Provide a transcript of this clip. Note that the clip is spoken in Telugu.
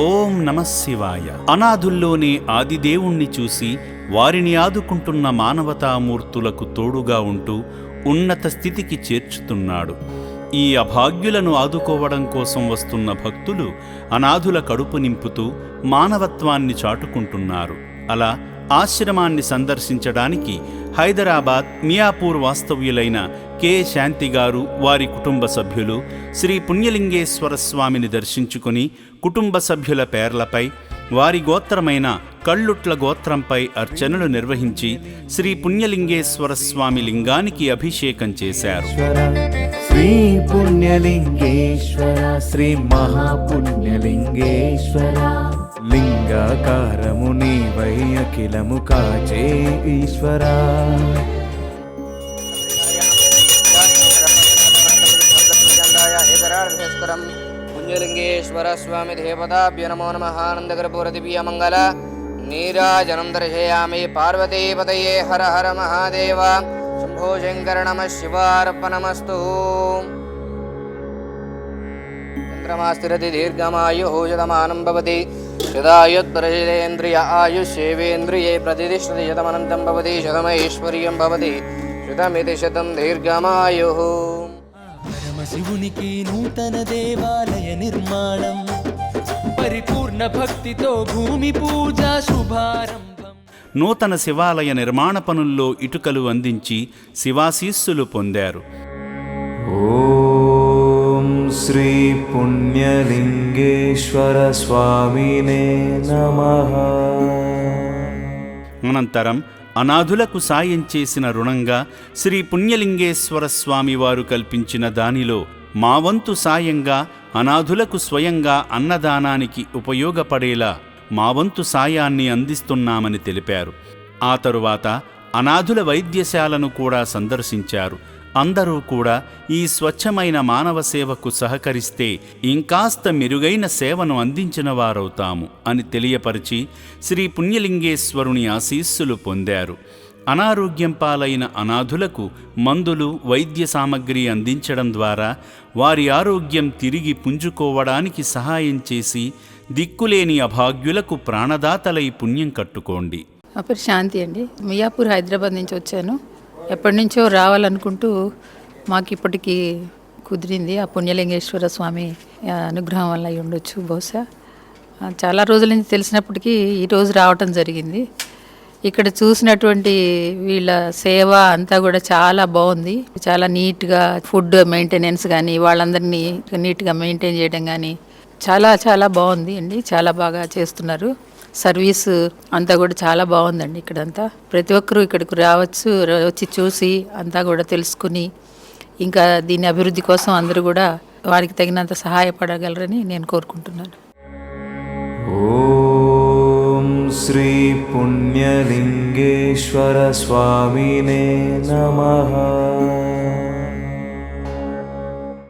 ఓం నమః శివాయ. అనాథుల్లోనే ఆదిదేవుణ్ణి చూసి వారిని ఆదుకుంటున్న మానవతామూర్తులకు తోడుగా ఉంటూ ఉన్నత స్థితికి చేర్చుతున్నాడు. ఈ అభాగ్యులను ఆదుకోవడం కోసం వస్తున్న భక్తులు అనాథుల కడుపు నింపుతూ మానవత్వాన్ని చాటుకుంటున్నారు. అలా ఆశ్రమాన్ని సందర్శించడానికి హైదరాబాద్ మియాపూర్ వాస్తవ్యులైన కె శాంతి గారు, వారి కుటుంబ సభ్యులు శ్రీ పుణ్యలింగేశ్వర స్వామిని దర్శించుకుని కుటుంబ సభ్యుల పేర్లపై వారి గోత్రమైన కళ్ళుట్ల గోత్రంపై అర్చనలు నిర్వహించి శ్రీ పుణ్యలింగేశ్వర స్వామి లింగానికి అభిషేకం చేశారు. శ్రీ పుణ్యలింగేశ్వర శ్రీ మహాపుణ్యలింగేశ్వర లింగాకారము నీవై అఖిలము కాచే ఈశ్వర. పుణ్యలింగేశ్వర స్వామి దేవతాభ్యో నమో నమః. ఆనందకర్పూర దివ్య మంగళ నీరాజనం దర్శయామి. పార్వతీపతయే హర హర మహాదేవ. శంభో శంకర నమః శివార్పణమస్తు. చంద్రమాస్థిరతి దీర్ఘమాయుః శతమానం భవతి. శతాయుత్పరశతేంద్రియ ఆయుష్యేవేంద్రియే ప్రతిష్ఠతి. శతమనంతం భవతి. శతమైశ్వర్యం భవతి. శతమితి శతం దీర్ఘమాయుః. శివునికి నూతన దేవాలయ నిర్మాణం, పరిపూర్ణ భక్తితో భూమి పూజ శుభారంభం. నూతన శివాలయ నిర్మాణ పనుల్లో ఇటుకలు అందించి శివాశీస్సులు పొందారు. ఓం శ్రీ పుణ్యలింగేశ్వర స్వామినే నమః. అనంతరం అనాథులకు సాయం చేసిన రుణంగా శ్రీ పుణ్యలింగేశ్వర స్వామి వారు కల్పించిన దానిలో మా వంతు సాయంగా అనాథులకు స్వయంగా అన్నదానానికి ఉపయోగపడేలా మా వంతు సాయాన్ని అందిస్తున్నామని తెలిపారు. ఆ తరువాత అనాథుల వైద్యశాలను కూడా సందర్శించారు. అందరూ కూడా ఈ స్వచ్ఛమైన మానవ సేవకు సహకరిస్తే ఇంకాస్త మెరుగైన సేవను అందించిన వారవుతాము అని తెలియపరిచి శ్రీ పుణ్యలింగేశ్వరుని ఆశీస్సులు పొందారు. అనారోగ్యం పాలైన అనాథులకు మందులు, వైద్య సామగ్రి అందించడం ద్వారా వారి ఆరోగ్యం తిరిగి పుంజుకోవడానికి సహాయం చేసి దిక్కులేని అభాగ్యులకు ప్రాణదాతలై పుణ్యం కట్టుకోండి. నా పేరు శాంతి అండి. మియాపూర్ హైదరాబాద్ నుంచి వచ్చాను. ఎప్పటి నుంచో రావాలనుకుంటూ మాకు ఇప్పటికీ కుదిరింది. ఆ పుణ్యలింగేశ్వర స్వామి అనుగ్రహం వల్ల అయి ఉండొచ్చు బహుశా. చాలా రోజుల నుంచి తెలిసినప్పటికీ ఈరోజు రావటం జరిగింది. ఇక్కడ చూసినటువంటి వీళ్ళ సేవ అంతా కూడా చాలా బాగుంది. చాలా నీట్గా ఫుడ్ మెయింటెనెన్స్ కానీ, వాళ్ళందరినీ నీట్గా మెయింటైన్ చేయడం కానీ చాలా చాలా బాగుంది అండి. చాలా బాగా చేస్తున్నారు. సర్వీస్ అంతా కూడా చాలా బాగుందండి. ఇక్కడంతా ప్రతి ఒక్కరూ ఇక్కడికి రావచ్చు, వచ్చి చూసి అంతా కూడా తెలుసుకుని ఇంకా దీని అభివృద్ధి కోసం అందరూ కూడా వారికి తగినంత సహాయపడగలరని నేను కోరుకుంటున్నాను. ఓం శ్రీ పుణ్యలింగేశ్వర స్వామినే నమః.